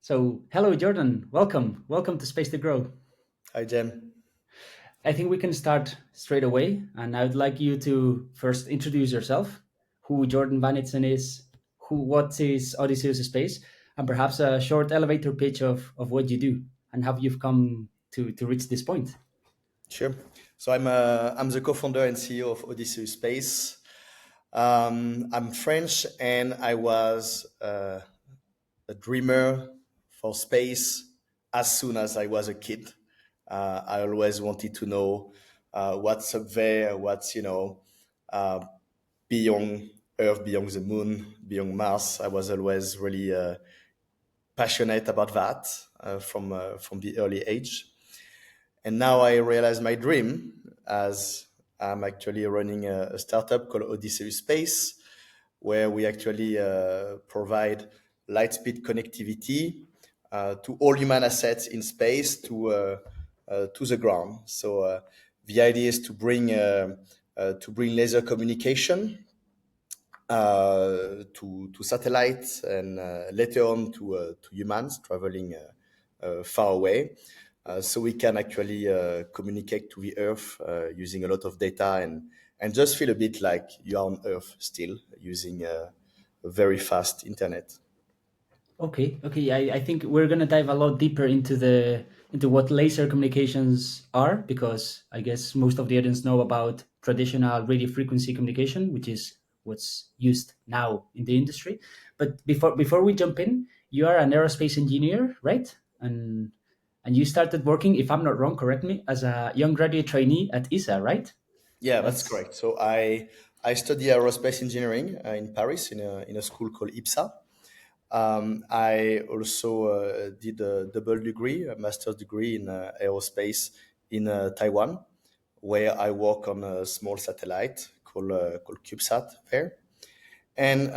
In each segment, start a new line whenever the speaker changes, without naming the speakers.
So, hello, Jordan. Welcome. Welcome to Space to Grow.
Hi, Jem.
I think we can start straight away. And I would like you to first introduce yourself, who Jordan Vannitsen is, what is Odysseus Space, and perhaps a short elevator pitch of what you do and how you've come to reach this point.
Sure. So I'm the co-founder and CEO of Odysseus Space. I'm French, and I was a dreamer for space as soon as I was a kid. I always wanted to know what's up there, what's uh, beyond Earth, beyond the moon, beyond Mars. I was always really passionate about that from the early age. And now I realize my dream as I'm actually running a startup called Odysseus Space, where we actually provide lightspeed connectivity to all human assets in space to the ground. So the idea is to bring laser communication to satellites and later on to humans traveling far away. So we can actually communicate to the Earth using a lot of data and just feel a bit like you are on Earth still using a very fast internet.
Okay. I think we're gonna dive a lot deeper into what laser communications are because I guess most of the audience know about traditional radio frequency communication, which is what's used now in the industry. But before we jump in, you are an aerospace engineer, right? And you started working, if I'm not wrong, correct me, as a young graduate trainee at ESA, right?
Yeah, that's
That's
correct. So I study aerospace engineering in Paris in a school called IPSA. I also did a double degree, a master's degree in aerospace in Taiwan, where I work on a small satellite called CubeSat there. And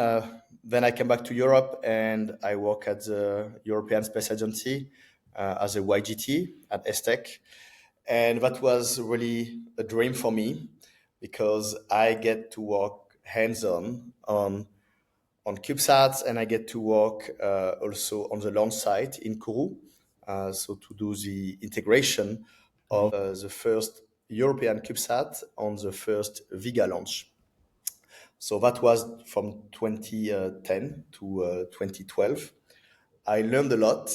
then I came back to Europe and I work at the European Space Agency as a YGT at ESTEC. And that was really a dream for me because I get to work hands-on on CubeSats, and I get to work also on the launch site in Kourou, so to do the integration of the first European CubeSat on the first Vega launch. So that was from 2010 to 2012. I learned a lot,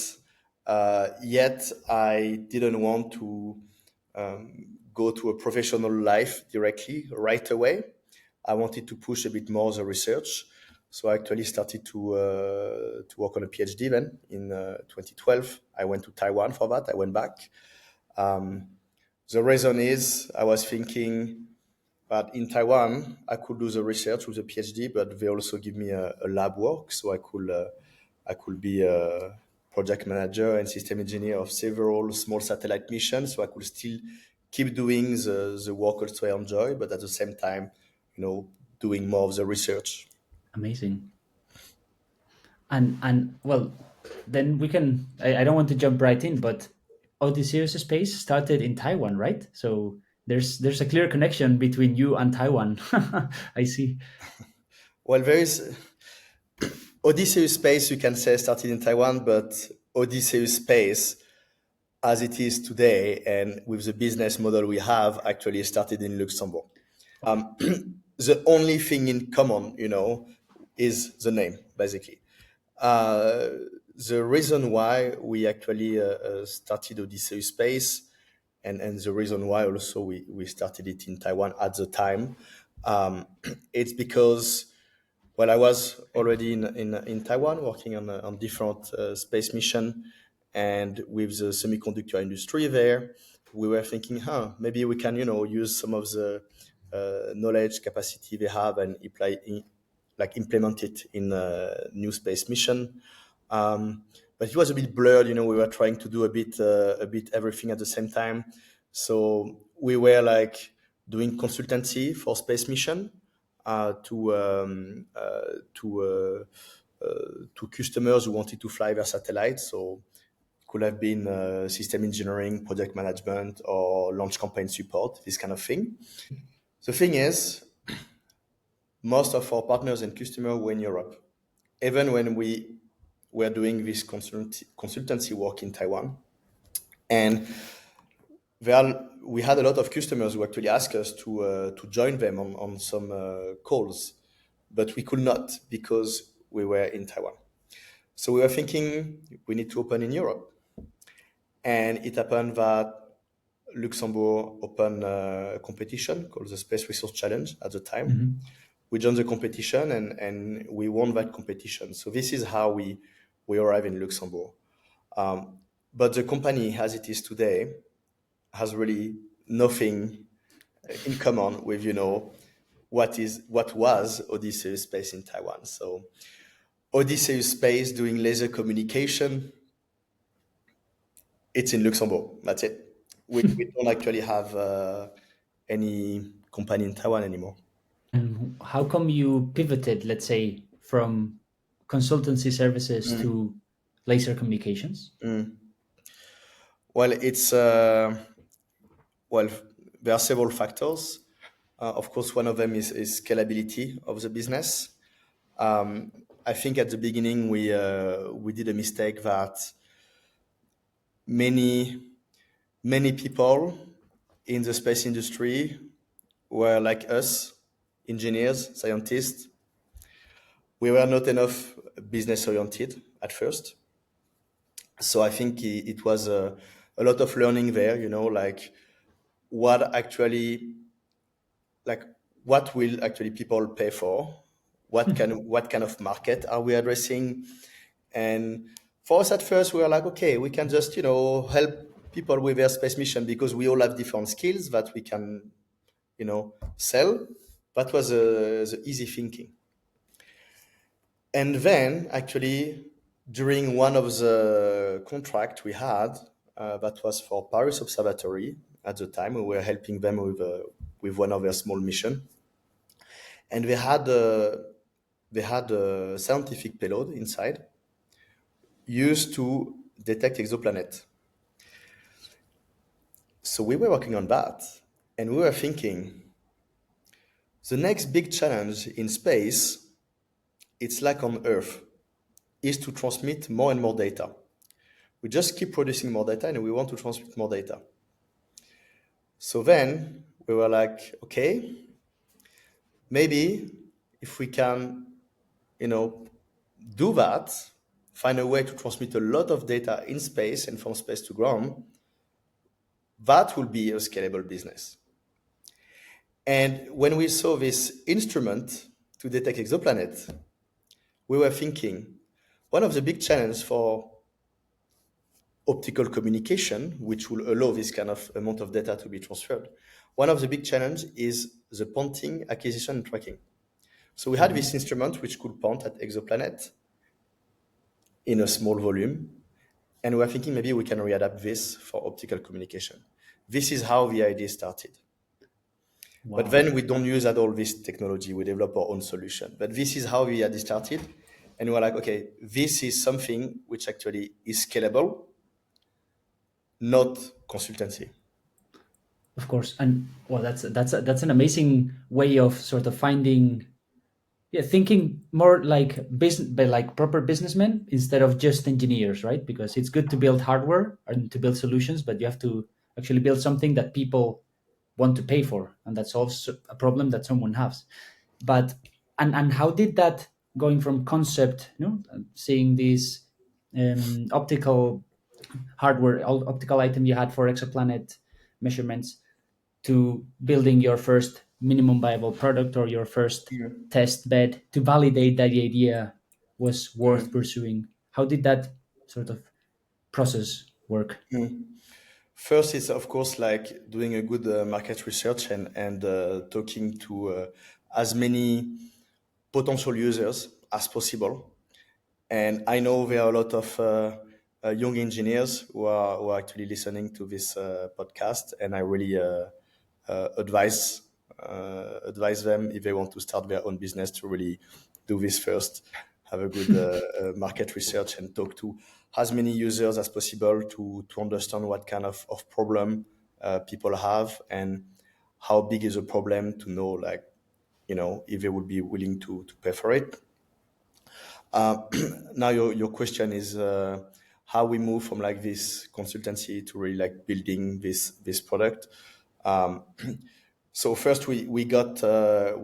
yet I didn't want to go to a professional life directly right away. I wanted to push a bit more the research. So I actually started to work on a PhD then in 2012. I went to Taiwan for that. I went back. The reason is I was thinking that in Taiwan I could do the research with a PhD, but they also give me a lab work, so I could be a project manager and system engineer of several small satellite missions. So I could still keep doing the work also I enjoy, but at the same time, doing more of the research.
amazing. And well, then we can. I don't want to jump right in, but Odysseus Space started in Taiwan, right? So there's a clear connection between you and Taiwan. I see.
Well, there is Odysseus Space, you can say, started in Taiwan, but Odysseus Space, as it is today, and with the business model we have, actually started in Luxembourg. The only thing in common, is the name, basically. Uh, the reason why we actually started Odysseus Space, and the reason why also we started it in Taiwan at the time, it's because, well, I was already in Taiwan working on different space mission, and with the semiconductor industry there, we were thinking, maybe we can, use some of the knowledge capacity they have and implement it in a new space mission. But it was a bit blurred, we were trying to do a bit everything at the same time. So we were like doing consultancy for space mission to customers who wanted to fly their satellites. So it could have been system engineering, project management, or launch campaign support, this kind of thing. The thing is, most of our partners and customers were in Europe. Even when we were doing this consultancy work in Taiwan. And we had a lot of customers who actually asked us to join them on some calls, but we could not because we were in Taiwan. So we were thinking we need to open in Europe. And it happened that Luxembourg opened a competition called the Space Resource Challenge at the time. We joined the competition and we won that competition. So this is how we arrived in Luxembourg. But the company, as it is today, has really nothing in common with, what was Odysseus Space in Taiwan. So Odysseus Space doing laser communication, it's in Luxembourg. That's it. We don't actually have any company in Taiwan anymore.
How come you pivoted, let's say, from consultancy services to laser communications?
Well, well, there are several factors. Of course, one of them is scalability of the business. I think at the beginning we did a mistake that many people in the space industry were like us, engineers, scientists. We were not enough business oriented at first. So I think it was a lot of learning there, like what actually, like what will actually people pay for? What kind of market are we addressing? And for us at first, we were like, okay, we can just, help people with their space mission because we all have different skills that we can, sell. That was the easy thinking. And then actually, during one of the contract we had, that was for Paris Observatory at the time, we were helping them with one of their small mission. And they had a scientific payload inside used to detect exoplanet. So we were working on that, and we were thinking the next big challenge in space, it's like on Earth, is to transmit more and more data. We just keep producing more data, and we want to transmit more data. So then we were like, okay, maybe if we can, do that, find a way to transmit a lot of data in space and from space to ground, that will be a scalable business. And when we saw this instrument to detect exoplanets, we were thinking one of the big challenges for optical communication, which will allow this kind of amount of data to be transferred, one of the big challenges is the pointing, acquisition, and tracking. So we had this instrument which could point at exoplanet in a small volume, and we were thinking maybe we can readapt this for optical communication. This is how the idea started.
Wow.
But then we don't use at all this technology. We develop our own solution. But this is how the idea started. And we're like, okay, this is something which actually is scalable, not consultancy.
Of course, and well, that's an amazing way of sort of finding, yeah, thinking more like business, but like proper businessmen instead of just engineers, right? Because it's good to build hardware and to build solutions, but you have to actually build something that people want to pay for, and that solves a problem that someone has. But and how did that, going from concept, seeing this optical hardware, optical item you had for exoplanet measurements, to building your first minimum viable product or your first test bed to validate that the idea was worth pursuing? How did that sort of process work?
First, it's of course like doing a good market research and talking to as many potential users as possible. And I know there are a lot of young engineers who are actually listening to this podcast, and I really advise advise them if they want to start their own business to really do this first. Have a good market research and talk to as many users as possible to understand what kind of problem people have and how big is the problem, to know, like, if they would be willing to pay for it. Now your question is how we move from like this consultancy to really like building this product. Um, so first we got a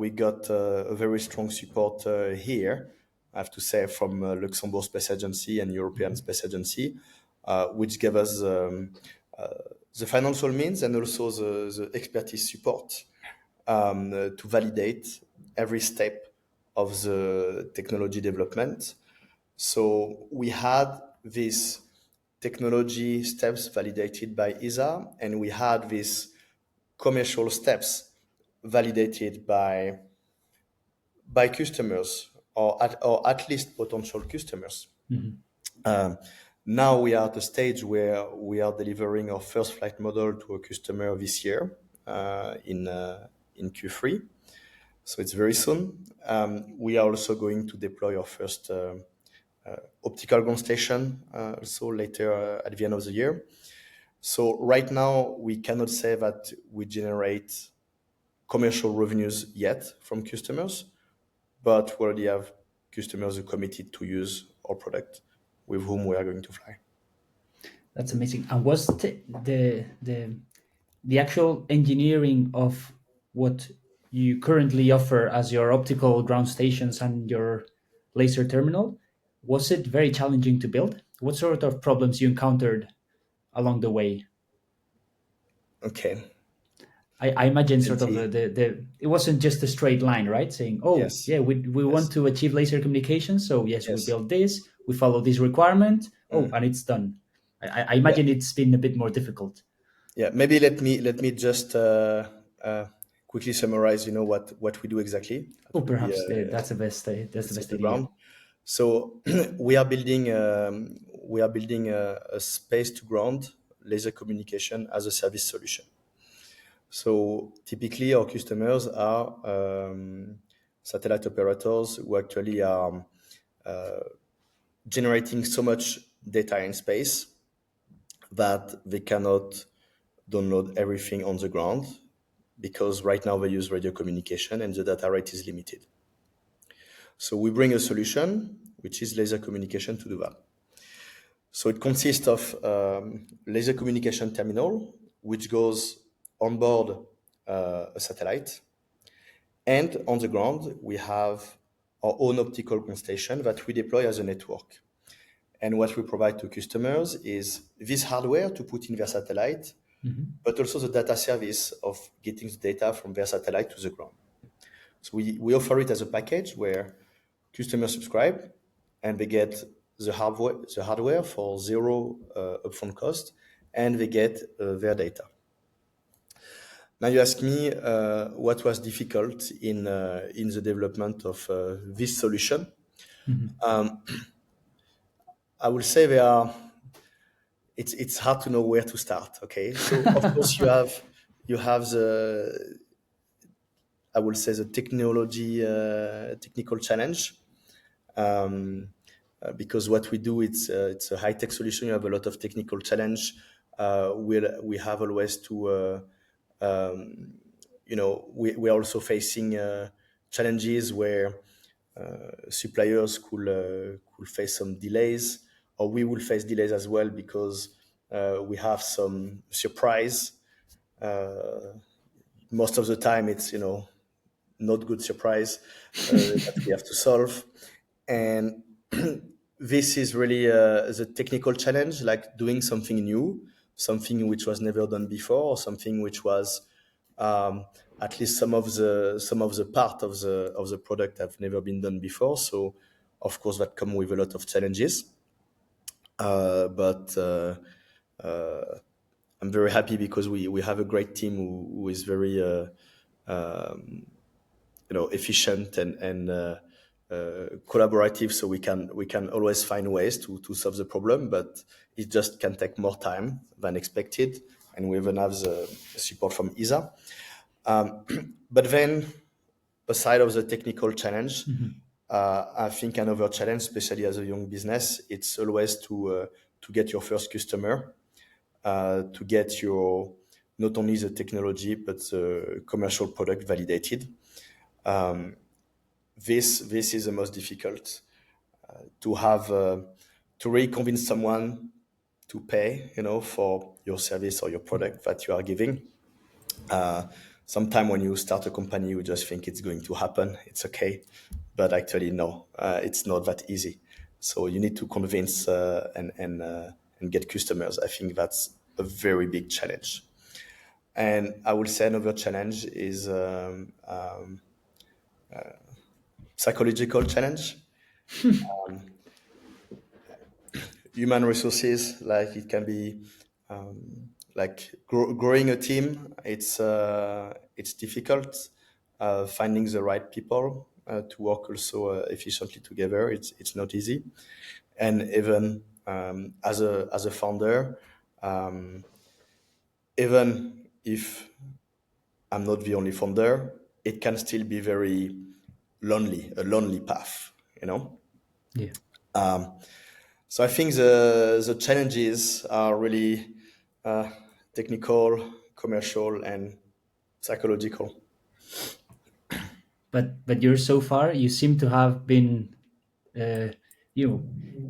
very strong support here. I have to say from Luxembourg Space Agency and European Space Agency, which gave us the financial means and also the expertise support to validate every step of the technology development. So we had these technology steps validated by ESA, and we had these commercial steps validated by customers or at least potential customers. Um, Now we are at a stage where we are delivering our first flight model to a customer this year in Q3. So it's very soon. We are also going to deploy our first optical ground station also later at the end of the year. So right now we cannot say that we generate commercial revenues yet from customers, but we already have customers who committed to use our product with whom we are going to fly.
That's amazing. And was the actual engineering of what you currently offer as your optical ground stations and your laser terminal, was it very challenging to build? What sort of problems you encountered along the way?
Okay.
I imagine sort of
Plenty.
the it wasn't just a straight line, right? Saying, oh
Yes.
yeah, we want
Yes.
to achieve laser communication, so yes, we
Yes.
build this, we follow this requirement, oh,
Mm.
and it's done. I
Yeah.
imagine it's been a bit more difficult.
Yeah. Maybe let me just quickly summarize. What we do exactly. That
Oh,
will be
perhaps that's
to
the
set
best
the
idea.
ground. So we are building a space to ground laser communication as a service solution. So typically our customers are satellite operators who actually are generating so much data in space that they cannot download everything on the ground because right now they use radio communication and the data rate is limited. So we bring a solution which is laser communication to do that. So it consists of laser communication terminal, which goes on board a satellite. And on the ground, we have our own optical ground station that we deploy as a network. And what we provide to customers is this hardware to put in their satellite, but also the data service of getting the data from their satellite to the ground. So we offer it as a package where customers subscribe and they get the hardware for zero upfront cost, and they get their data. Now you ask me what was difficult in the development of this solution. I will say it's hard to know where to start. Okay, so of course you have the, I will say, the technical challenge, because what we do, it's a high tech solution. You have a lot of technical challenge. We have always to we are also facing challenges where suppliers could face some delays, or we will face delays as well because we have some surprise. Most of the time, it's not good surprise that we have to solve, and this is really the technical challenge, like doing something new, something which was never done before, or something which was at least some of the part of the product have never been done before. So of course that come with a lot of challenges, but I'm very happy because we have a great team who is very efficient and collaborative, so we can always find ways to solve the problem, but it just can take more time than expected, and we even have the support from ESA. But then, aside of the technical challenge, I think another challenge, especially as a young business, it's always to get your first customer, to get your not only the technology but the commercial product validated. This is the most difficult. to have to really convince someone to pay, for your service or your product that you are giving. Uh, Sometime when you start a company, you just think it's going to happen. It's okay, but actually, no, it's not that easy. So you need to convince and get customers. I think that's a very big challenge. And I would say another challenge is psychological challenge. Human resources, like it can be like growing a team. It's difficult. Finding the right people to work also efficiently together. It's not easy. And even as a founder, even if I'm not the only founder, it can still be very lonely, a lonely path.
Yeah.
So I think the challenges are really uh, technical, commercial, and psychological.
But you're so far, you seem to have been uh, you know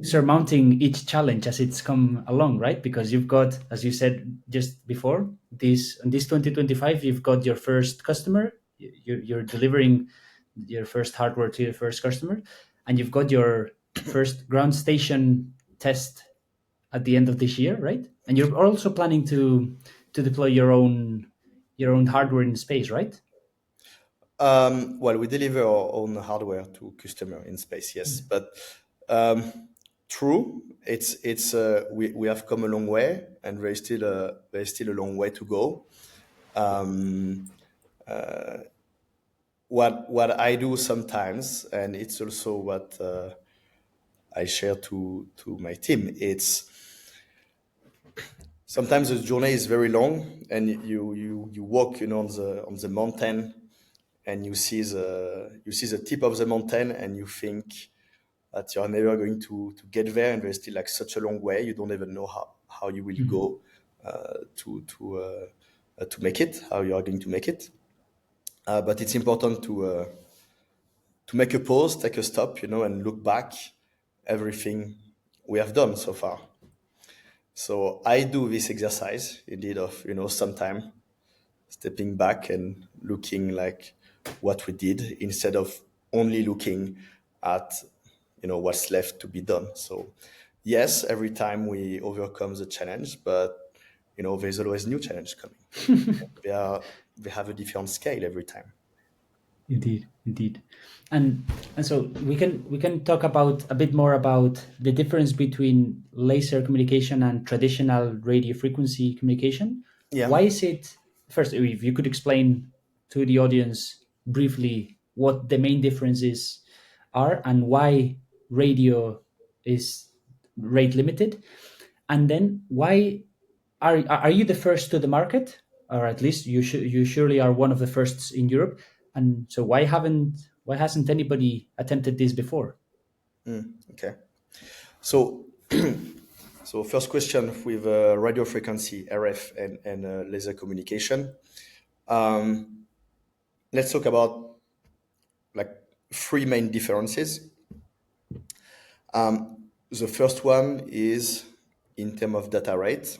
surmounting each challenge as it's come along, right? Because you've got, as you said just before, this in this 2025 you've got your first customer. You're delivering your first hardware to your first customer, and you've got your first ground station test at the end of this year, right? And you're also planning to deploy your own hardware in space, right?
Well, we deliver our own hardware to customer in space, yes, but true, we have come a long way, and there's still a long way to go. Um, what I do sometimes, and it's also what I share to my team. It's sometimes the journey is very long, and you walk, on the mountain, and you see the tip of the mountain, and you think that you're never going to get there, and there's still like such a long way. You don't even know how you will
Mhm.
go to make it, how you are going to make it. But it's important to make a pause, take a stop, and look back everything we have done so far. So I do this exercise indeed of, sometime stepping back and looking like what we did instead of only looking at, what's left to be done. So yes, every time we overcome the challenge, but there's always new challenge coming. They are they have a different scale every time.
Indeed, indeed, and so we can talk about a bit more about the difference between laser communication and traditional radio frequency communication.
Yeah.
Why is it first? If you could explain to the audience briefly what the main differences are and why radio is rate limited, and then why are you the first to the market, or at least you surely are one of the firsts in Europe? And so why hasn't anybody attempted this before?
Okay. So first question with radio frequency, RF, and laser communication. Let's talk about like three main differences. The first one is in terms of data rate.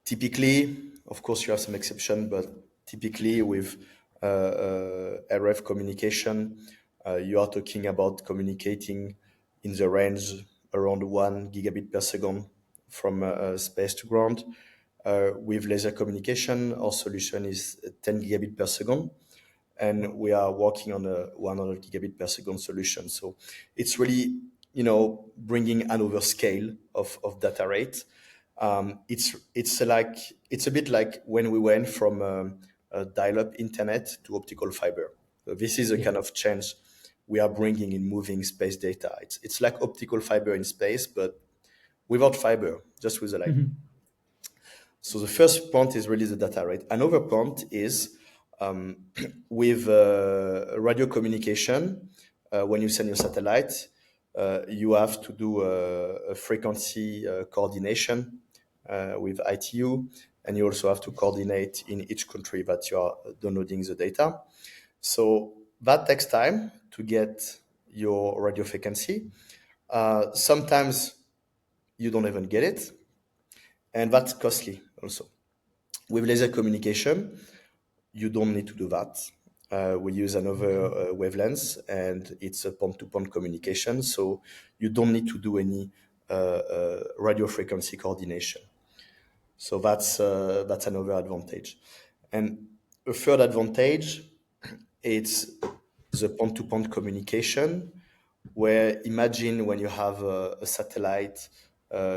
Typically, of course, you have some exception, but typically with RF communication, you are talking about communicating in the range around 1 gigabit per second from space to ground. With laser communication, our solution is 10 gigabit per second, and we are working on a 100 gigabit per second solution. So it's really, bringing another scale of data rate. It's a bit like when we went from dial-up internet to optical fiber. So this is a
Yeah.
kind of change we are bringing in moving space data. It's like optical fiber in space, but without fiber, just with the light.
Mhm.
So the first point is really the data rate. Another point is with radio communication. When you send your satellite, you have to do a frequency coordination with ITU, and you also have to coordinate in each country that you are downloading the data. So that takes time to get your radio frequency. Sometimes you don't even get it, and that's costly also. With laser communication, you don't need to do that. We use another wavelength, and it's a point-to-point communication, so you don't need to do any radio frequency coordination. So that's another advantage. And a third advantage, it's the point-to-point communication, where imagine when you have a satellite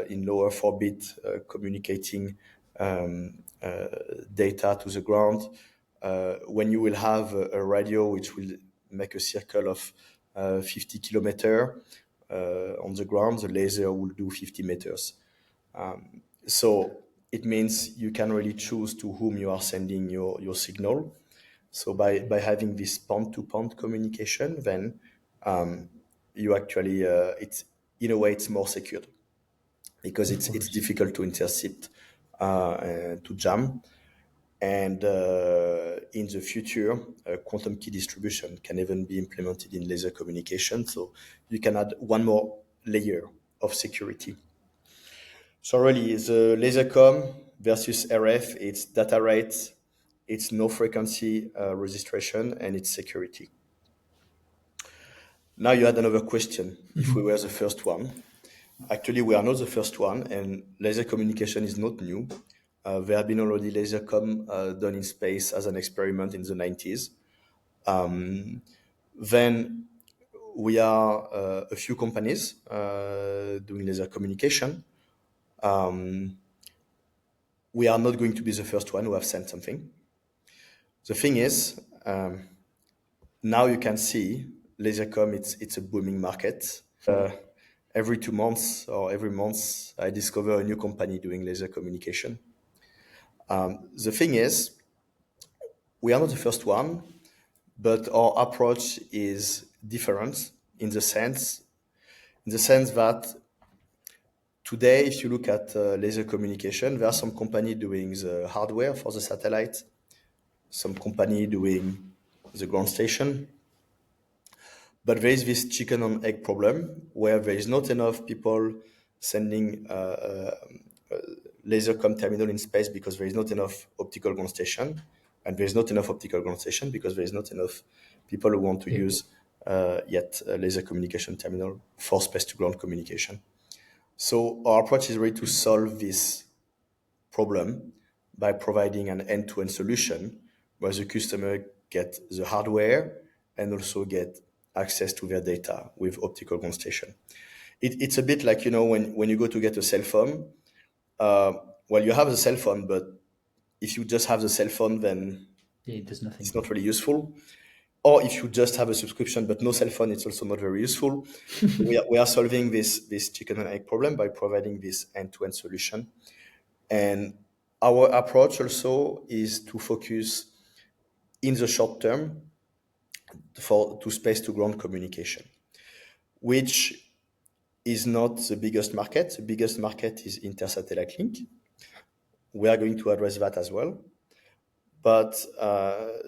in low Earth orbit communicating data to the ground, when you will have a radio which will make a circle of 50 kilometers on the ground, the laser will do 50 meters. So it means you can really choose to whom you are sending your signal. So by having this point-to-point communication, then you actually it's in a way it's more secured because
Of
it's
course.
difficult to intercept, to jam, and in the future, quantum key distribution can even be implemented in laser communication. So you can add one more layer of security. So really, the laser com versus RF, it's data rate, it's no frequency registration, and it's security. Now you had another question. If we were the first one, actually we are not the first one, and laser communication is not new. There have been already laser com done in space as an experiment in the 90s. Then we are a few companies doing laser communication. We are not going to be the first one who have sent something. The thing is, now you can see lasercom, it's a booming market. Every 2 months or every month, I discover a new company doing laser communication. The thing is, we are not the first one, but our approach is different in the sense that today, if you look at laser communication, there are some company doing the hardware for the satellite, some company doing the ground station. But there is this chicken and egg problem where there is not enough people sending laser com terminal in space because there is not enough optical ground station, and there is not enough optical ground station because there is not enough people who want to
Yeah.
use yet a laser communication terminal for space to ground communication. So our approach is really to solve this problem by providing an end-to-end solution where the customer get the hardware and also get access to their data with optical ground station. It's a bit like, when you go to get a cell phone, well, you have a cell phone, but if you just have the cell phone, then
Yeah, it does
it's
nothing.
not really useful. Or if you just have a subscription but no cell phone, it's also not very useful. So we are solving this chicken and egg problem by providing this end-to-end solution. And our approach also is to focus in the short term to space to ground communication, which is not the biggest market. The biggest market is intersatellite link. We are going to address that as well. But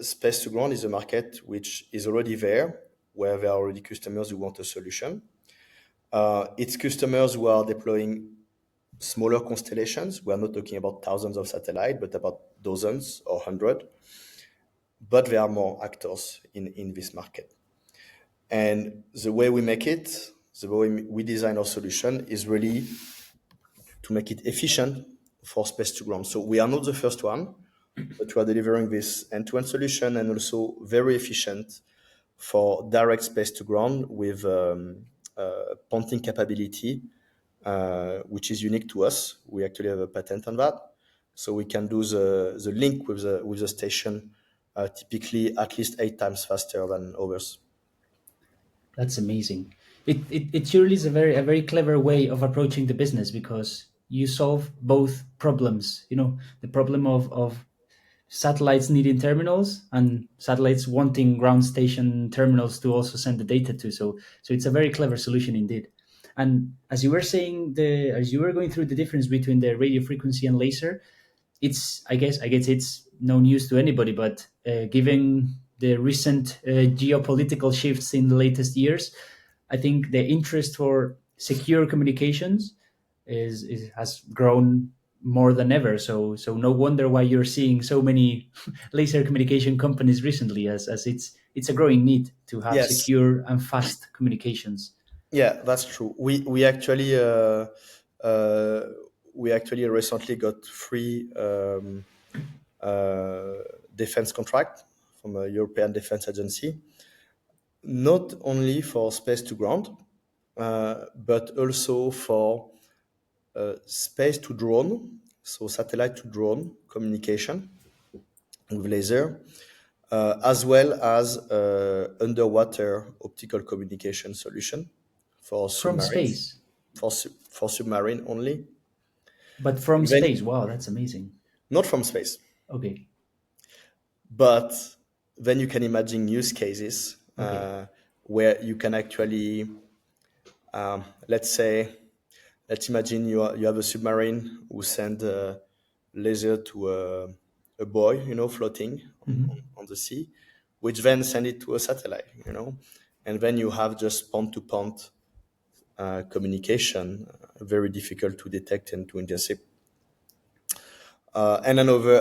space to ground is a market which is already there, where there are already customers who want a solution. It's customers who are deploying smaller constellations. We are not talking about thousands of satellites, but about dozens or hundred. But there are more actors in this market. And the way we make it, the way we design our solution is really to make it efficient for space to ground. So we are not the first one, but we are delivering this end-to-end solution and also very efficient for direct space to ground with pointing capability, which is unique to us. We actually have a patent on that. So we can do the link with the station typically at least 8 times faster than others.
That's amazing. It surely is a very clever way of approaching the business because you solve both problems. The problem of satellites needing terminals and satellites wanting ground station terminals to also send the data to. So it's a very clever solution indeed. And as you were saying, as you were going through the difference between the radio frequency and laser, I guess it's no news to anybody, but given the recent geopolitical shifts in the latest years, I think the interest for secure communications has grown more than ever. So no wonder why you're seeing so many laser communication companies recently, as it's a growing need to have
Yes,
secure and fast communications.
yeah, that's true. Uh, we actually recently got three uh, defense contract from a European Defense Agency, not only for space to ground, but also for space to drone, so satellite to drone communication with laser, as well as underwater optical communication solution for
From
submarines,
space,
for submarine only.
but from
And then,
space. Wow, that's amazing.
not from space,
Okay,
but then you can imagine use cases
okay.
where you can actually, let's say, let's imagine you have a submarine who send a laser to a buoy, floating on the sea, which then send it to a satellite, and then you have just point-to-point communication, very difficult to detect and to intercept. And another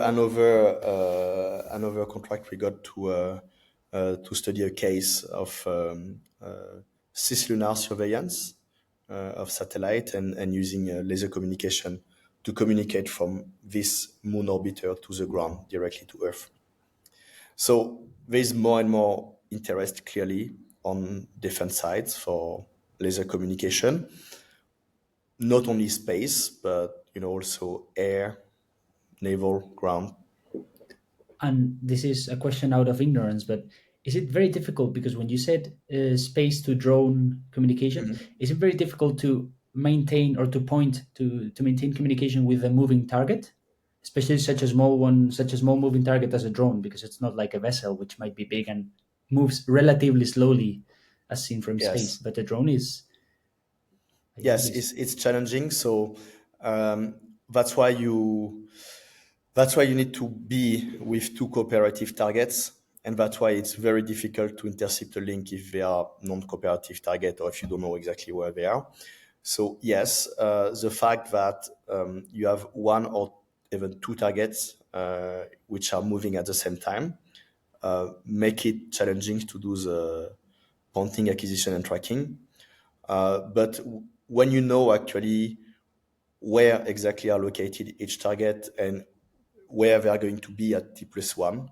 contract we got to study a case of cislunar surveillance of satellite and using laser communication to communicate from this moon orbiter to the ground directly to Earth. So there is more and more interest clearly on defense sides for laser communication, not only space, but also air, naval, ground.
And this is a question out of ignorance, but is it very difficult, because when you said space to drone communication, is it very difficult to maintain or to point to maintain communication with a moving target, especially such a small moving target as a drone, because it's not like a vessel which might be big and moves relatively slowly as seen from space,
Yes.
but a drone is, I
Yes,
guess.
it's challenging. So um, that's why you need to be with two cooperative targets, and that's why it's very difficult to intercept a link if they are non-cooperative target or if you don't know exactly where they are. So yes, the fact that you have one or even two targets which are moving at the same time make it challenging to do the pointing acquisition and tracking. But when you know actually where exactly are located each target and where they are going to be at T+1,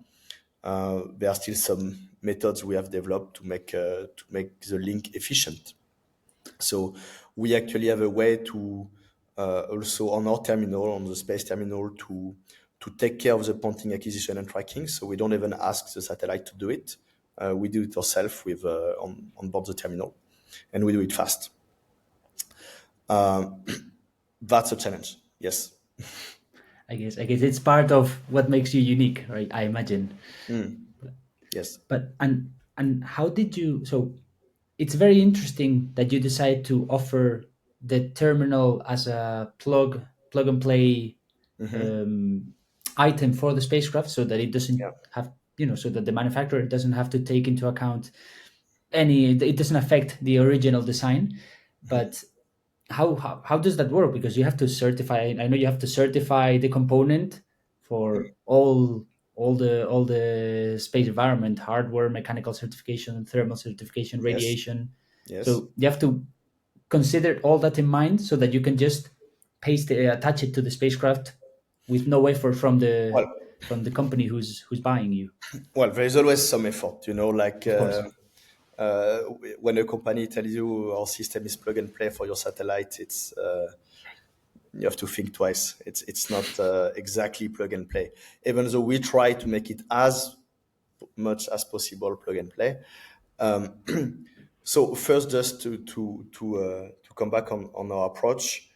there are still some methods we have developed to make the link efficient. So we actually have a way to also on our terminal, on the space terminal, to take care of the pointing acquisition and tracking. So we don't even ask the satellite to do it. We do it ourselves with on board the terminal, and we do it fast. That's a challenge. Yes.
I guess it's part of what makes you unique, right? I imagine.
Yes.
But and how did you? So it's very interesting that you decide to offer the terminal as a plug and play um, item for the spacecraft, so that it doesn't
Yeah.
have, so that the manufacturer doesn't have to take into account any, it doesn't affect the original design. But how does that work? Because you have to certify, I know you have to certify the component for all the space environment, hardware, mechanical certification, thermal certification,
Yes.
radiation.
Yes.
So you have to consider all that in mind, so that you can just attach it to the spacecraft with no effort from the
Well,
from the company who's buying you.
well, there is always some effort, like
Of course.
uh, when a company tells you our system is plug and play for your satellite, it's you have to think twice. It's not exactly plug and play, even though we try to make it as much as possible plug and play. So first, just to come back on our approach,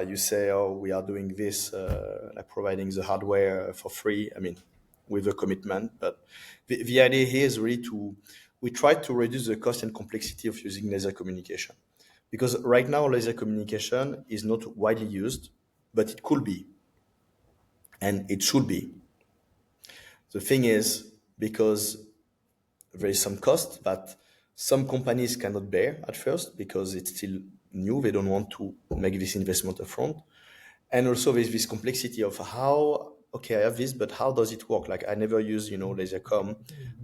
you say, oh, we are doing this, like providing the hardware for free. I mean, with a commitment, but the idea here is really we try to reduce the cost and complexity of using laser communication, because right now laser communication is not widely used, but it could be, and it should be. The thing is, because there is some cost that Some companies cannot bear at first because it's still new. They don't want to make this investment upfront. And also there's this complexity of how, okay, I have this, but how does it work? Like I never use, laser com.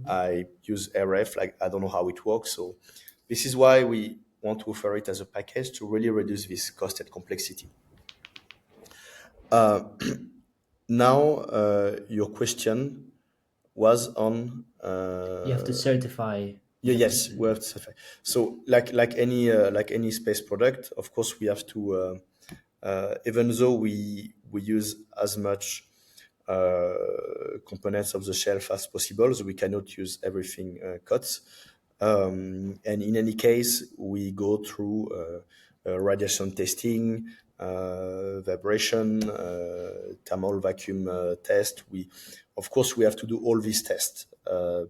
I use RF, like I don't know how it works. So this is why we want to offer it as a package to really reduce this cost and complexity. Now, your question was on
You have to certify.
yeah,
You have to.
yes, we have to certify. So like any space product, of course we have to even though we use as much components of the shelf as possible, so we cannot use everything cut. And in any case, we go through radiation testing, vibration, thermal vacuum test. Of course, we have to do all these tests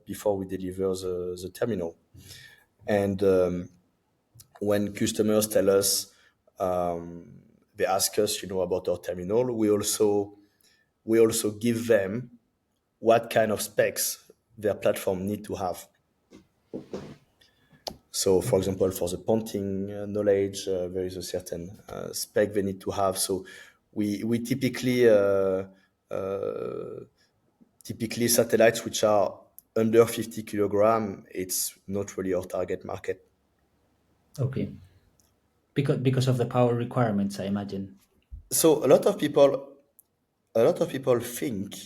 before we deliver the terminal. And when customers tell us, they ask us, about our terminal, we also give them what kind of specs their platform need to have. So, for example, for the ponting knowledge, there is a certain spec they need to have. So, we typically satellites which are under 50 kilogram, it's not really our target market.
Okay. Because of the power requirements, I imagine.
So, a lot of people think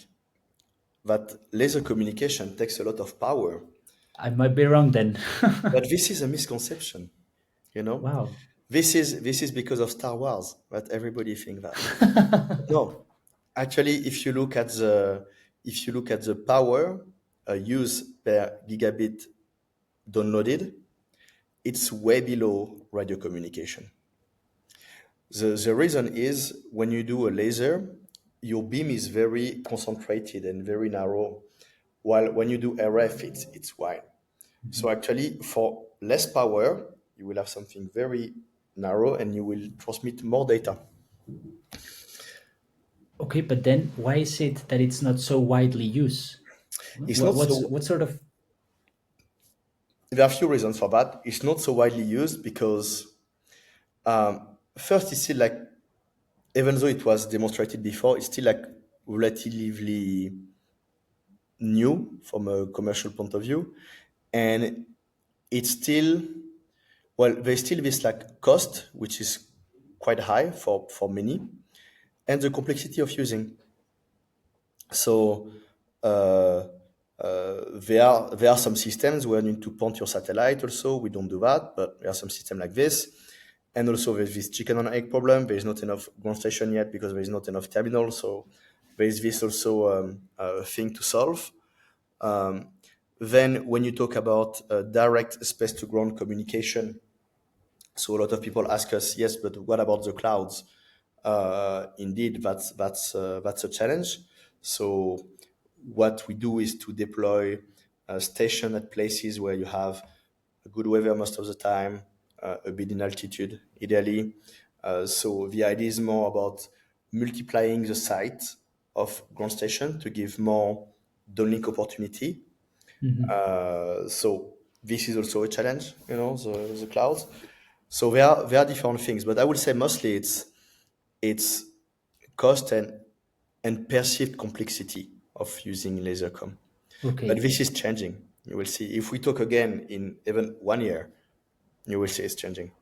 that laser communication takes a lot of power,
I might be wrong then.
but this is a misconception. You know,
Wow.
this is because of Star Wars that everybody think that. No, actually, if you look at the power used per gigabit downloaded, it's way below radio communication. The reason is when you do a laser, your beam is very concentrated and very narrow, while when you do RF, it's wide. So actually, for less power, you will have something very narrow and you will transmit more data.
Okay, but then why is it that it's not so widely used?
It's not so.
What sort of?
There are a few reasons for that. It's not so widely used because first, it's still like, even though it was demonstrated before, it's still like relatively new from a commercial point of view, and it's still, well, there's still this like cost which is quite high for many, and the complexity of using. So uh, there are some systems where you need to point your satellite. Also, we don't do that, but there are some systems like this. And also, there's this chicken and egg problem. There is not enough ground station yet because there is not enough terminal. So there is this also thing to solve. Then, when you talk about direct space to ground communication, so a lot of people ask us, yes, but what about the clouds? Indeed, that's a challenge. So what we do is to deploy a station at places where you have a good weather most of the time, a bit in altitude, ideally. So the idea is more about multiplying the site of ground station to give more downlink opportunity. So this is also a challenge, the clouds. So there are different things, but I would say mostly it's cost and perceived complexity of using lasercom. But
Okay,
this is changing. You will see if we talk again in even 1 year, you will see it's changing.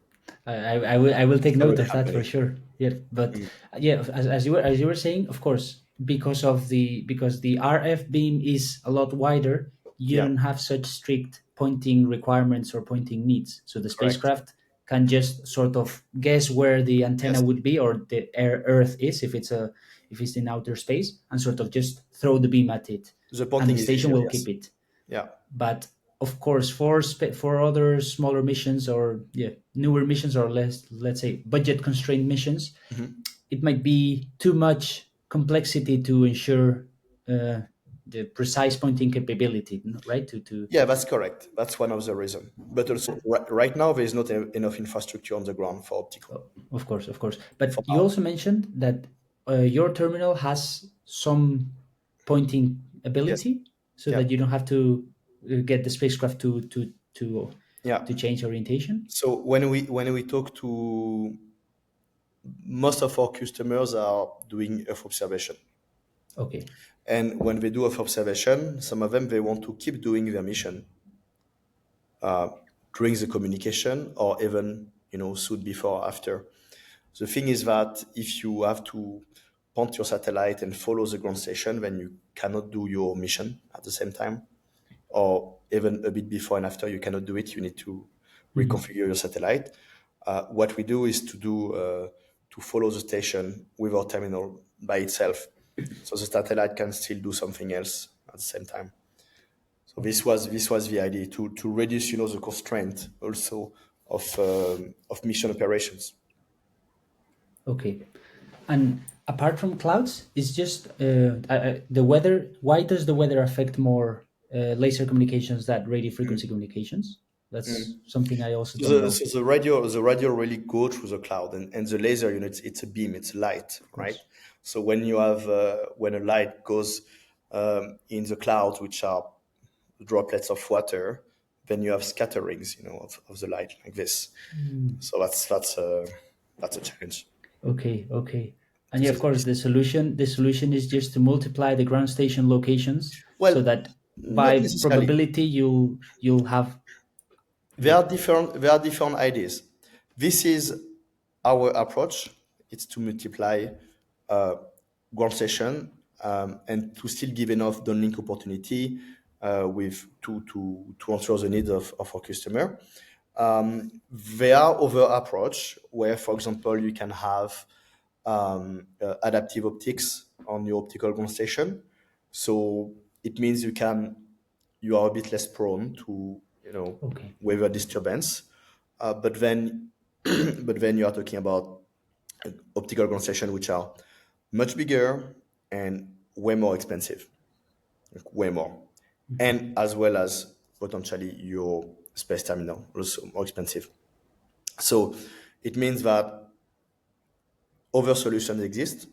I will take
It's
note
already
of that for
happening.
sure. Yeah, but
Mm.
yeah, as you were saying, of course, because the RF beam is a lot wider, you
Yeah,
don't have such strict pointing requirements or pointing needs. So the
correct.
spacecraft can just sort of guess where the antenna
Yes,
would be or the Earth is if it's in outer space, and sort of just throw the beam at it,
the
and the
pointing is
station
easier.
will
Yes.
keep it.
Yeah.
But of course, for other smaller missions or newer missions or less, let's say, budget constrained missions,
Mhm.
it might be too much complexity to ensure uh, the precise pointing capability, right? To
Yeah, that's correct. That's one of the reasons. But also, right now, there is not enough infrastructure on the ground for optical.
Of course, of course. But
For
you
now,
also mentioned that your terminal has some pointing
yes.
ability, so
Yeah.
that you don't have to get the spacecraft to
Yeah.
to change orientation?
So when we talk to most of our customers are doing Earth observation.
Okay.
And when they do Earth observation, some of them they want to keep doing their mission during the communication or even soon before or after. The thing is that if you have to point your satellite and follow the ground station, then you cannot do your mission at the same time, or even a bit before and after, you cannot do it. You need to
Mhm.
reconfigure your satellite. What we do is to follow the station with our terminal by itself, so the satellite can still do something else at the same time. So
Okay.
this was the idea to reduce the constraint also of mission operations.
Okay. And apart from clouds, it's just the weather. Why does the weather affect more laser communications than radio frequency communications? That's something I also don't know.
So the radio really go through the cloud, and the laser, it's a beam, it's light,
Of
right?
course.
So when a light goes in the clouds, which are droplets of water, then you have scatterings, of the light like this. So that's a challenge.
Okay. Okay. And
To
yeah,
say
of
the
course,
least.
the solution is just to multiply the ground station locations so
Well,
that
not
by
necessarily.
probability you'll have.
There
Yeah.
are different ideas. This is our approach. It's to multiply uh, ground station and to still give enough downlink opportunity with to answer the needs of our customer. There are other approach where, for example, you can have adaptive optics on your optical ground station. So it means you are a bit less prone to
Okay.
weather disturbance. But then but then you are talking about optical ground station which are much bigger and way more expensive, like way more, and as well as potentially your space terminal also more expensive. So it means that other solutions exist,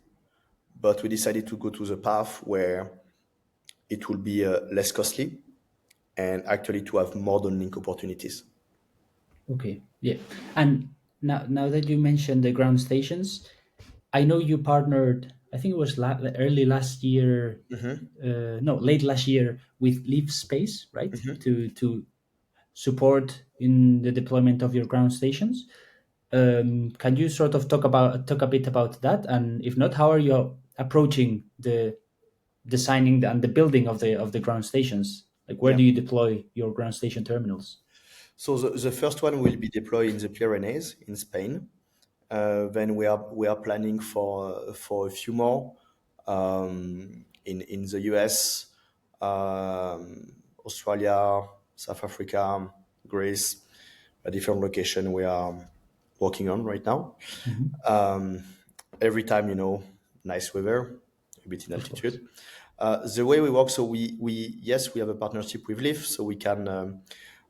but we decided to go to the path where it will be less costly and actually to have more downlink opportunities.
Okay. Yeah. And now that you mentioned the ground stations, I know you partnered. I think it was early last year. No, late last year with Leaf Space, right? To support in the deployment of your ground stations. Can you sort of talk a bit about that? And if not, how are you approaching the designing and the building of the ground stations? Like, where
Yeah.
do you deploy your ground station terminals?
So the first one will be deployed in the Pyrenees in Spain. Then we are planning for a few more in the US, Australia, South Africa, Greece, a different location we are working on right now.
Mhm.
Um, every time, nice weather, a bit in
Of course.
altitude. The way we work, so yes, we have a partnership with Leaf, so we can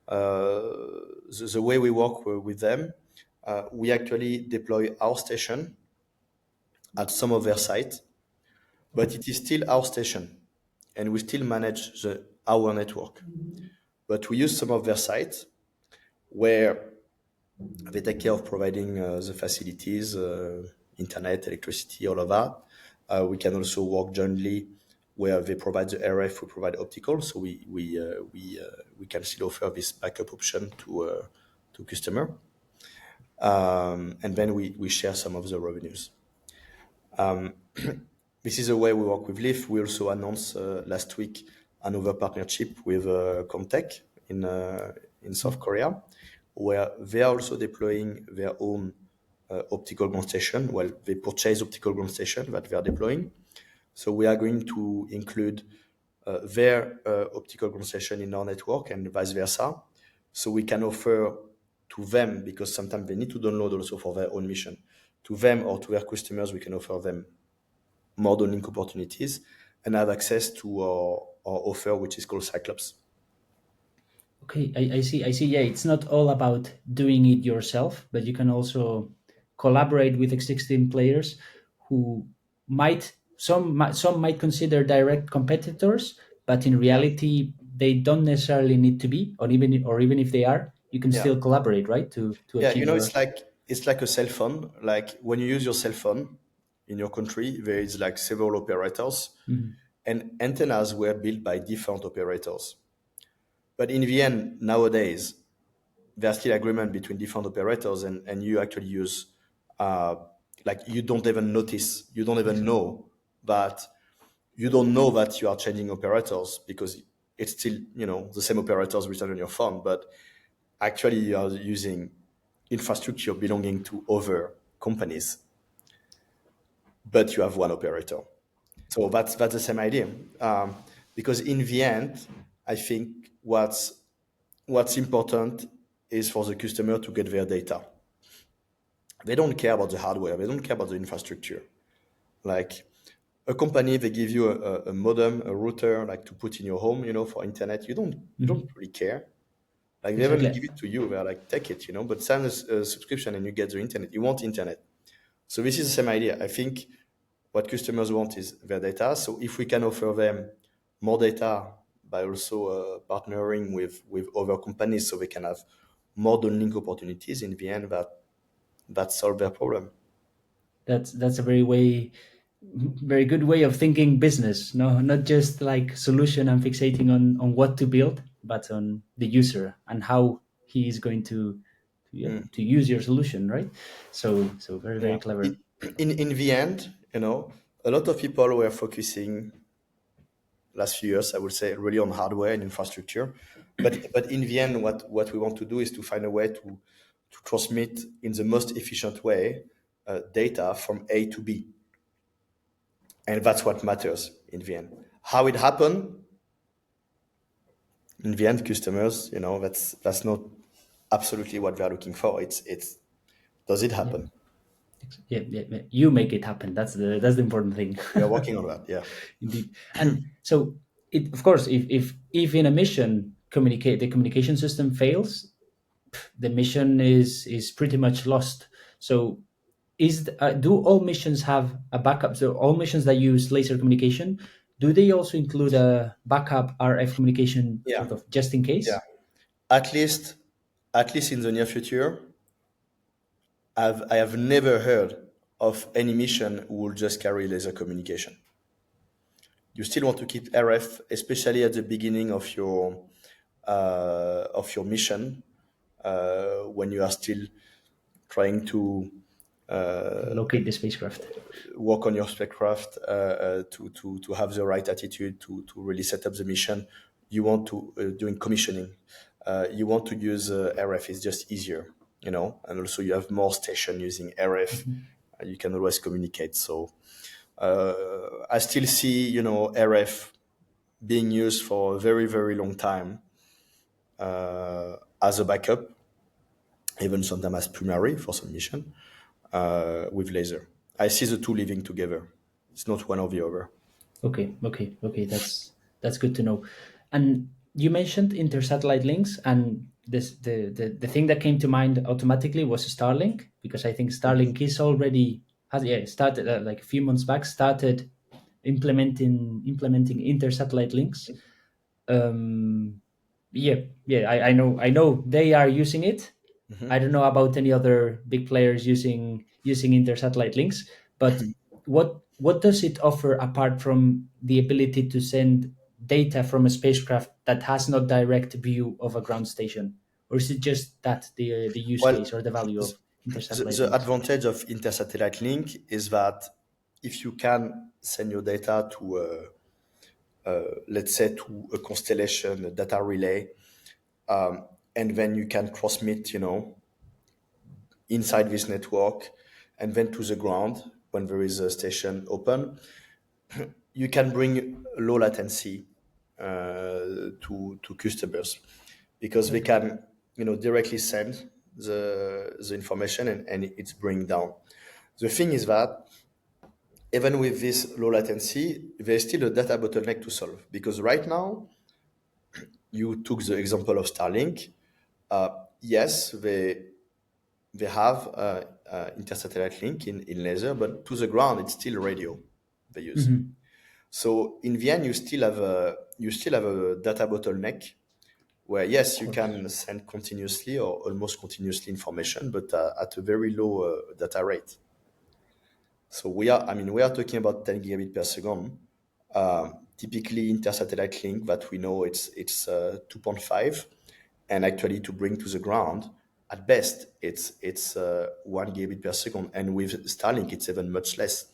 the way we work with them, we actually deploy our station at some of their sites, but it is still our station, and we still manage our network. But we use some of their sites where they take care of providing the facilities, internet, electricity, all of that. We can also work jointly where they provide the RF, we provide optical, so we can still offer this backup option to customer, and then we share some of the revenues. This is the way we work with Leaf. We also announced last week another partnership with Comtech in South Korea, where they are also deploying their own optical ground station. Well, they purchase optical ground station that they are deploying. So we are going to include their optical ground station in our network and vice versa. So we can offer to them, because sometimes they need to download also for their own mission, to them or to their customers, we can offer them more downlink opportunities and have access to our offer, which is called Cyclops.
Okay, I see. I see. Yeah, it's not all about doing it yourself, but you can also collaborate with existing players who some might consider direct competitors, but in
Yeah.
reality they don't necessarily need to be, or even if they are, you can
Yeah.
still collaborate, right, to
Yeah,
achieve your.
it's like a cell phone. Like when you use your cell phone in your country, there is like several operators,
Mhm.
and antennas were built by different operators. But in the end, nowadays, there's still agreement between different operators, and you actually use, uh, like you don't even notice, you don't even
Exactly.
know that you don't know that you are changing operators because it's still the same operators written on your phone, but actually you are using infrastructure belonging to other companies, but you have one operator. So that's the same idea. Because in the end, I think what's important is for the customer to get their data. They don't care about the hardware. They don't care about the infrastructure. Like a company, they give you a modem, a router, like to put in your home, for internet. You don't
Mhm.
really care. Like they even
Exactly.
give it to you. They're like, take it, but sign a subscription and you get the internet. You want internet. So this is the same idea. I think what customers want is their data. So if we can offer them more data by also partnering with other companies, so they can have more downlink opportunities in the end, that solve their problem.
That's a very good way of thinking business. No, not just like solution and fixating on what to build, but on the user and how he is going yeah,
Mm,
to use your solution, right? So very
yeah.
clever.
In the end, a lot of people were focusing last few years, I would say, really on hardware and infrastructure. But in the end, what we want to do is to find a way to transmit in the most efficient way data from A to B, and that's what matters in the end. How it happened in the end, customers, that's not absolutely what they're looking for. It's does it
Yeah.
happen?
Yeah. You make it happen. That's the important thing.
We are working on that. Yeah.
Indeed. And so, it, of course, if in a mission the communication system fails, the mission is pretty much lost. So, do all missions have a backup? So, all missions that use laser communication, do they also include a backup RF communication,
Yeah.
sort of just in
Yeah.
case?
At least, at least in the near future, I have never heard of any mission who will just carry laser communication. You still want to keep RF, especially at the beginning of your mission, when you are still trying to
Locate the spacecraft.
work on your spacecraft, to have the right attitude to really set up the mission. You want to doing commissioning. You want to use RF. It's just easier, and also you have more station using RF. You can always communicate. So I still see RF being used for a very very long time as a backup, even sometimes as primary for some mission with laser. I see the two living together. It's not one or the other.
Okay. That's good to know. And you mentioned intersatellite links, and the thing that came to mind automatically was Starlink, because I think Starlink is already has yeah started like a few months back started implementing intersatellite links. Um, yeah, I know they are using it. I don't know about any other big players using intersatellite links, but what does it offer apart from the ability to send data from a spacecraft that has no direct view of a ground station, or is it just that the use case
Well,
or the value
the,
of intersatellite
the
links?
advantage of intersatellite link is that if you can send your data to, let's say, to a constellation, a data relay, and then you can transmit, inside this network, and then to the ground when there is a station open, you can bring low latency to customers because they
Okay.
can directly send the information, and it's bring down. The thing is that even with this low latency, there's still a data bottleneck to solve because right now you took the example of Starlink. Yes, they have intersatellite link in laser, but to the ground it's still radio they use.
Mhm.
So in the end, you still have a data bottleneck where yes,
Of
you
course.
can send continuously or almost continuously information, but at a very low data rate. So we are talking about 10 gigabit per second. Typically, intersatellite link that we know it's 2.5, and actually to bring to the ground, at best it's 1 gigabit per second, and with Starlink it's even much less.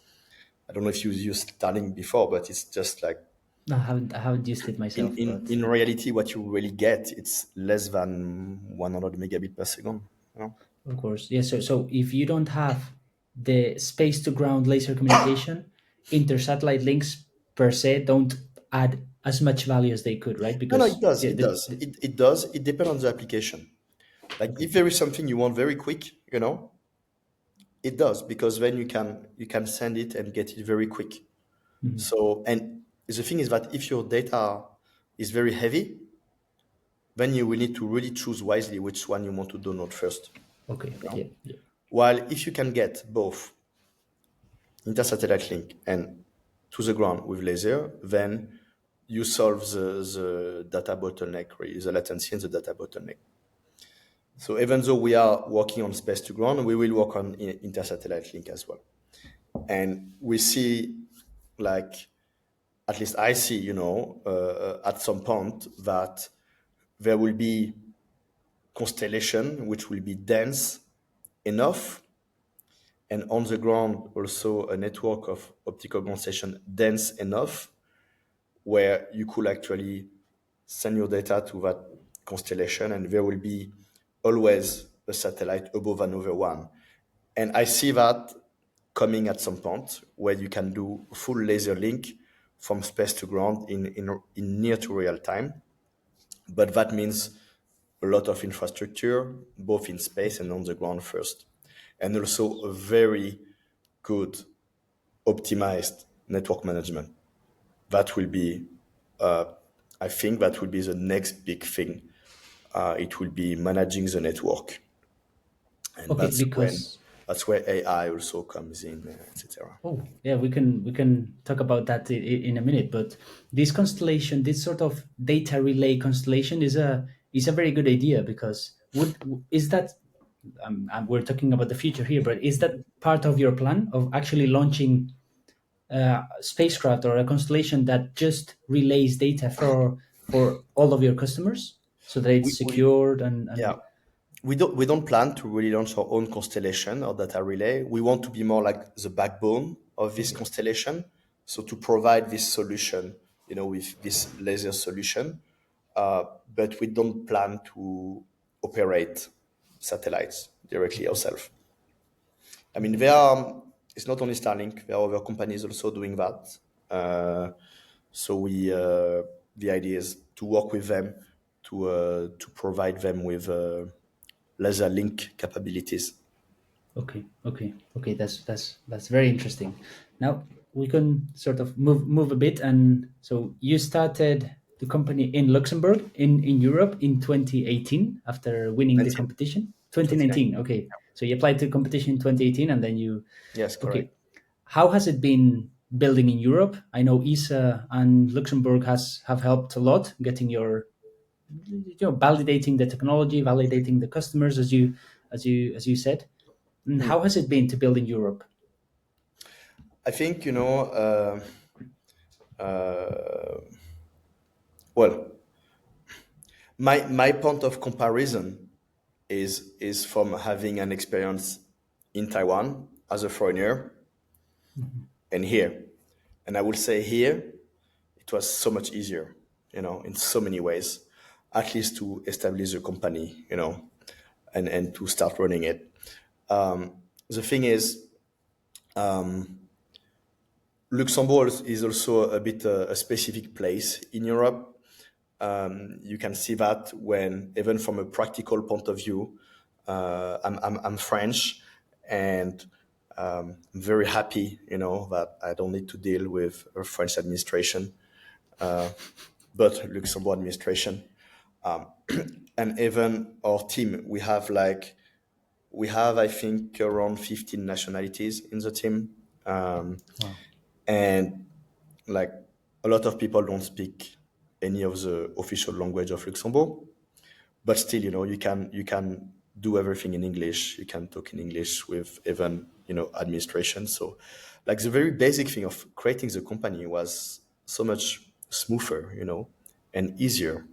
I don't know if you used Starlink before, but it's just like
No, I haven't used it
in,
myself,
in,
but
in reality, what you really get, it's less than 100 megabit per second. You know?
of course, yeah. So if you don't have the space to ground laser communication, intersatellite links per se don't add as much value as they could, right?
No, no, it
Because
does.
yeah,
It does. It does. It depends on the application. Like
okay.
if there is something you want very quick, it does because then you can send it and get it very quick.
Mhm.
So and the thing is that if your data is very heavy, then you will need to really choose wisely which one you want to download first.
Okay,
You know?
yeah, yeah.
While if you can get both intersatellite link and to the ground with laser, then you solve the data bottleneck, really, the latency and the data bottleneck. So even though we are working on space to ground, we will work on intersatellite link as well. And we see, like, at least I see, at some point that there will be constellation which will be dense enough, and on the ground also a network of optical ground station dense enough where you could actually send your data to that constellation, and there will be always a satellite above another one. And I see that coming at some point where you can do full laser link from space to ground in near to real time. But that means a lot of infrastructure, both in space and on the ground first. And also a very good optimized network management. That will be, I think that will be the next big thing. It will be managing the network. And
Okay, because
that's where AI also comes in, etc.
oh yeah, we can talk about that in a minute. But this constellation, this sort of data relay constellation, is a very good idea because would is that we're talking about the future here, but is that part of your plan of actually launching a spacecraft or a constellation that just relays data for all of your customers so that it's
We
secured and
yeah, we don't plan to really launch our own constellation or data relay. We want to be more like the backbone of this
okay,
constellation. So to provide this solution, with this laser solution, but we don't plan to operate satellites directly
okay,
ourselves. I mean,
okay,
there are. It's not only Starlink. There are other companies also doing that. So the idea is to work with them to provide them with laser link capabilities.
okay. That's very interesting. Now we can sort of move a bit, and so you started the company in Luxembourg in Europe in 2018 after winning the
19,
competition.
29.
2019. Okay, so you applied to the competition in 2018, and then you
Yes,
okay.
correct.
How has it been building in Europe? I know ESA and Luxembourg have helped a lot getting your validating the technology, validating the customers as you said. And how has it been to build in Europe?
I think uh, well, my point of comparison is from having an experience in Taiwan as a foreigner and here. And I will say here, it was so much easier, in so many ways, at least to establish a company, and to start running it. The thing is, Luxembourg is also a bit a specific place in Europe. You can see that when, even from a practical point of view, I'm French, and I'm very happy, that I don't need to deal with a French administration, but Luxembourg administration. And even our team, we have I think around 15 nationalities in the team,
Wow.
and like a lot of people don't speak any of the official language of Luxembourg. but still, you can do everything in English. You can talk in English with even administration. So, like the very basic thing of creating the company was so much smoother, and easier.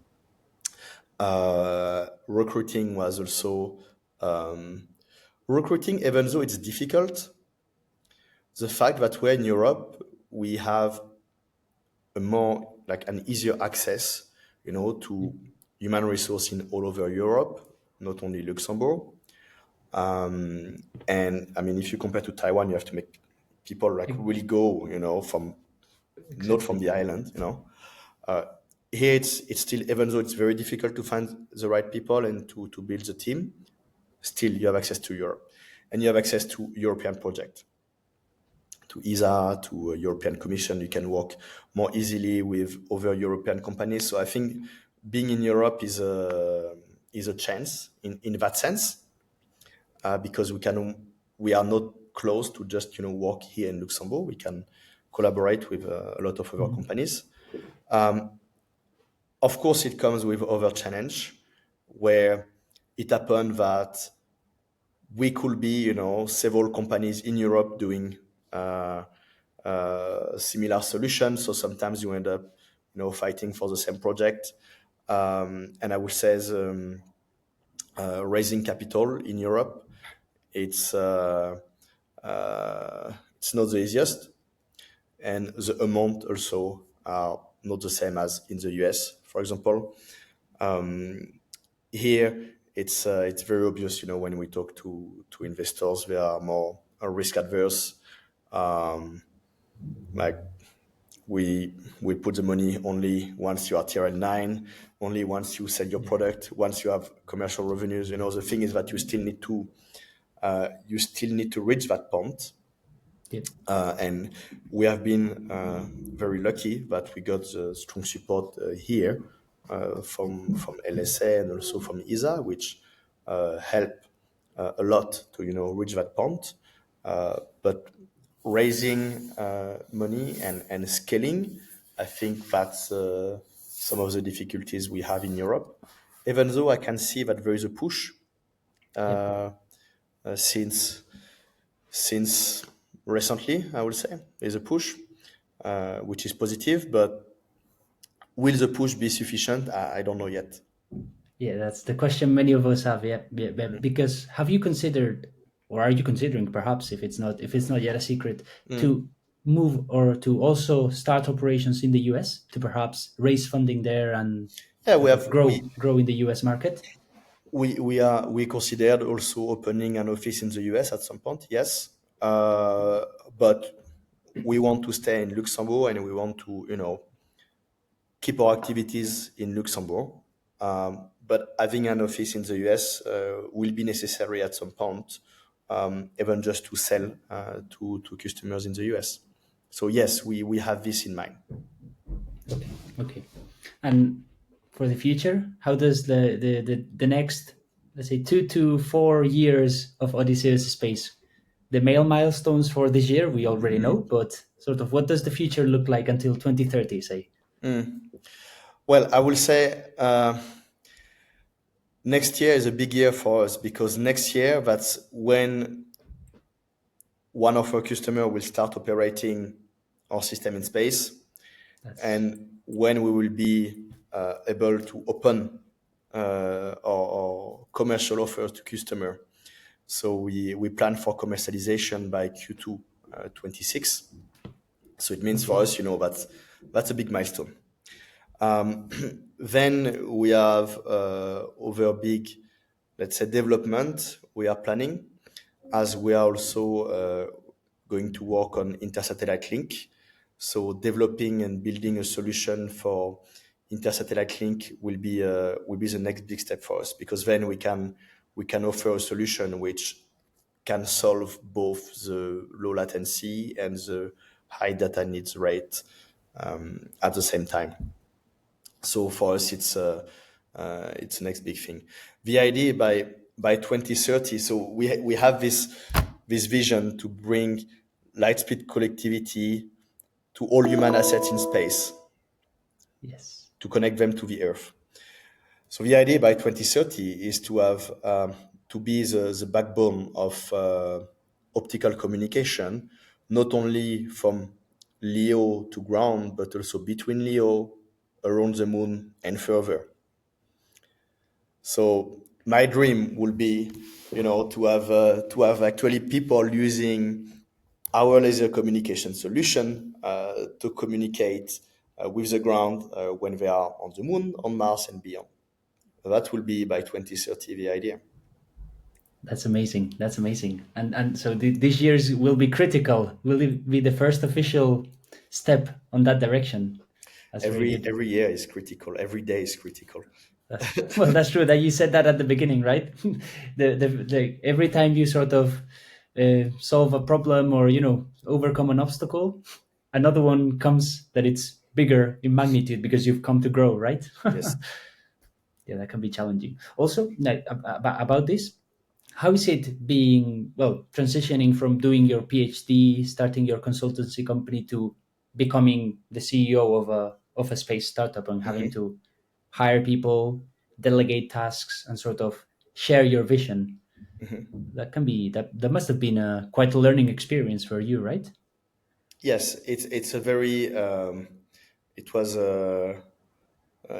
Recruiting was also recruiting, even though it's difficult. The fact that we're in Europe, we have a more like an easier access, to human resource in all over Europe, not only Luxembourg. And I mean, if you compare to Taiwan, you have to make people like
E-
really go, from not from
Exactly.
the island. Here it's still, even though it's very difficult to find the right people and to build the team, still you have access to Europe, and you have access to European project, to ESA, to European Commission. You can work more easily with other European companies. So I think being in Europe is a chance in that sense, because we are not close to just work here in Luxembourg. We can collaborate with a lot of other
Mhm.
companies. Of course, it comes with other challenge, where it happened that we could be, several companies in Europe doing uh, similar solutions. So sometimes you end up, fighting for the same project. And I would say raising capital in Europe, it's it's not the easiest, and the amount also are not the same as in the US, for example. Here, it's very obvious, when we talk to investors, they are more risk adverse. Like we put the money only once you are TRL9, only once you sell your
Yeah.
product, once you have commercial revenues. The thing is that you still need to reach that point.
Yep.
And we have been very lucky that we got the strong support here, from LSA and also from ISA, which help a lot to reach that point. But raising money and scaling, I think that's some of the difficulties we have in Europe. Even though I can see that there is a push
Yep.
since recently, I would say there's a push, which is positive. But will the push be sufficient? I don't know yet.
Yeah, that's the question many of us have. Yeah, yeah, because have you considered, or are you considering, perhaps, if it's not yet a secret,
Mm.
to move or to also start operations in the US to perhaps raise funding there and
Yeah, we
sort of
have
grow in the US market?
we considered also opening an office in the US at some point. Yes, but we want to stay in Luxembourg, and we want to keep our activities in Luxembourg. But having an office in the US will be necessary at some point, even just to sell to customers in the US. So yes, we have this in mind.
Okay, okay. And for the future, how does the next, let's say, 2 to 4 years of Odysseus Space, the mail milestones for this year we already know, but sort of what does the future look like until 2030, say?
Well, I will say next year is a big year for us, because next year that's when one of our customer will start operating our system in space,
That's
and when we will be able to open our commercial offers to customer. So we plan for commercialization by Q2 26. So it means for
okay.
us, that's a big milestone. Then we have other big, let's say, development we are planning, as we are also going to work on intersatellite link. So developing and building a solution for intersatellite link will be the next big step for us, because then we can offer a solution which can solve both the low latency and the high data needs rate at the same time. So for us, it's the next big thing. The idea by 2030. So we have this vision to bring lightspeed connectivity to all human assets in space,
Yes.
to connect them to the Earth. So the idea by 2030 is to have to be the backbone of optical communication, not only from LEO to ground, but also between LEO, around the moon, and further. So my dream will be, to have actually people using our laser communication solution to communicate with the ground when they are on the moon, on Mars, and beyond. That will be by 2030 the idea.
That's amazing. That's amazing. And so this year's will be critical. Will it be the first official step on that direction? That's very good.
Every year is critical. Every day is critical.
Well, that's true. That you said that at the beginning, right? The every time you sort of solve a problem or overcome an obstacle, another one comes that it's bigger in magnitude because you've come to grow, right?
Yes.
Yeah, that can be challenging. Also, like, about this, how is it being, well, transitioning from doing your PhD, starting your consultancy company to becoming the CEO of a space startup and having
Mhm.
to hire people, delegate tasks, and sort of share your vision?
Mhm.
That must have been a quite a learning experience for you, right?
Yes, it's a very it was a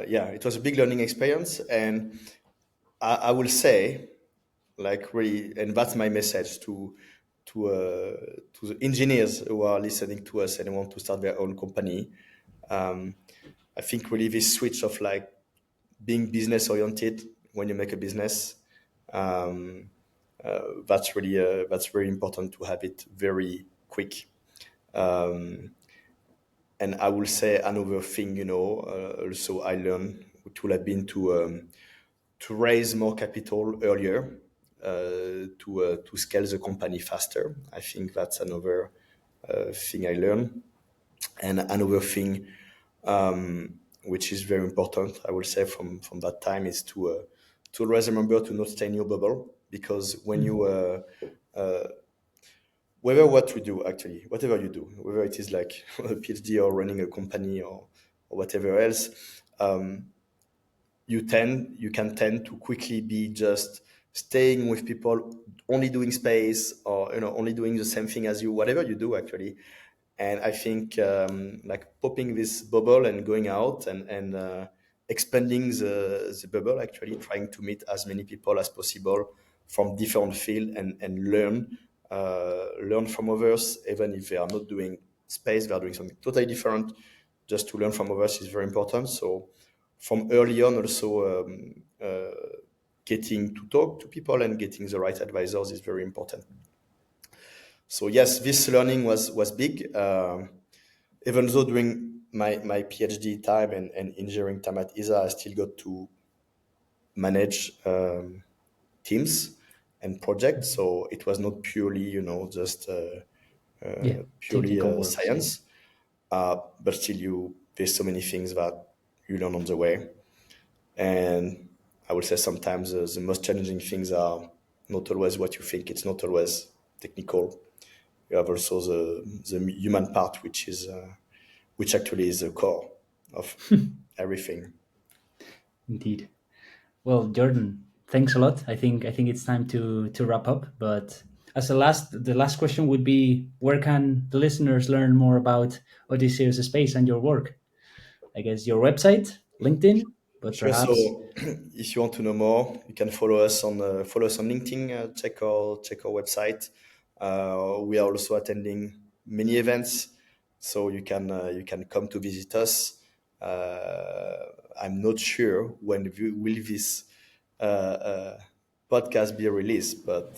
yeah, it was a big learning experience, and I will say, like, really, and that's my message to the engineers who are listening to us and want to start their own company. Um, I think really this switch of like being business oriented when you make a business, um, that's very important to have it very quick. Um, and I will say another thing, also I learned, which would have been to raise more capital earlier, to scale the company faster. I think that's another thing I learned. And another thing, which is very important, I will say from that time, is to always remember to not stay in your bubble, because when you whether what we do actually, whatever you do, whether it is like a PhD or running a company or whatever else, you can tend to quickly be just staying with people only doing space, or only doing the same thing as you, whatever you do actually. And I think like popping this bubble and going out and expanding the bubble, actually trying to meet as many people as possible from different fields, and learn from others, even if they are not doing space, they are doing something totally different. Just to learn from others is very important. So from early on, also getting to talk to people and getting the right advisors is very important. So yes, this learning was big. Even though during my PhD time and engineering time at ESA, I still got to manage teams and projects. So it was not purely, just
Yeah,
purely
technical work still.
science. But still, there's so many things that you learn on the way. And I would say sometimes the most challenging things are not always what you think. It's not always technical. You have also the human part, which actually is the core of everything.
Indeed. Well, Jordan, thanks a lot. I think it's time to wrap up. But as the last question would be, where can the listeners learn more about Odysseus Space and your work? I guess your website, LinkedIn, but
Sure.
perhaps
So, if you want to know more, you can follow us on LinkedIn. Check our website. We are also attending many events, so you can come to visit us. I'm not sure when will this podcast be released, but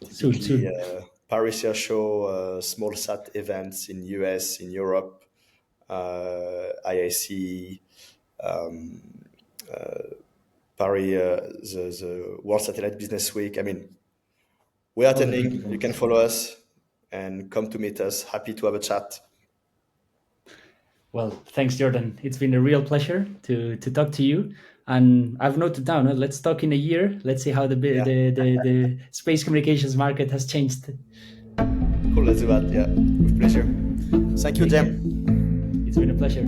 soon,
typically
soon.
Paris Air Show, small sat events in US, in Europe, IIC, Paris, the World Satellite Business Week. I mean, we're
All the big
attending. You can
events.
follow us and come to meet us. Happy to have a chat.
Well, thanks, Jordan. It's been a real pleasure to talk to you. And I've noted down. Let's talk in a year. Let's see how
Yeah,
the space communications market has changed.
cool. Let's do that. Yeah, with pleasure. Thank you,
Take care.
Jem.
It's been a pleasure.